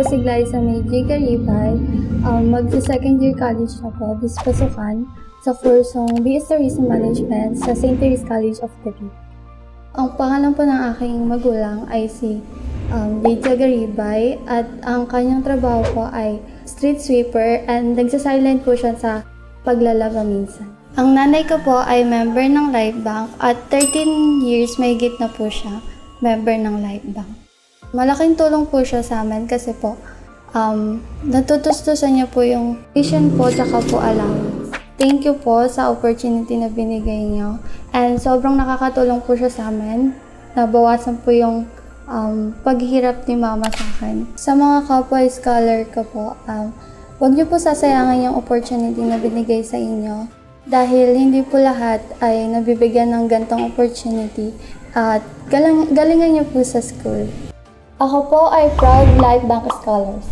si Glyza May J. Garibay. Magsa-second year college na po, this pasukan sa kursong BS Tourism Management sa St. Teresa's College of Taguig. Ang pangalan po ng aking magulang ay si Lydia Garibay at ang kanyang trabaho po ay street sweeper and nagsa-silent po siya sa paglalaba minsan. Ang nanay ko po ay member ng Life Bank at 13 years mahigit na po siya member ng Life Bank. Malaking tulong po siya sa amin kasi po natutustusan niya po yung vision po tsaka po allowance. Thank you po sa opportunity na binigay niyo and sobrang nakakatulong po siya sa amin. Nabawasan po yung paghihirap ni mama sa akin. Sa mga kapwa scholar ko po, huwag niyo po sasayangin yung opportunity na binigay sa inyo dahil hindi po lahat ay nabibigyan ng gantong opportunity at galingan niyo po sa school. Ako po ay proud Life Bank Scholars.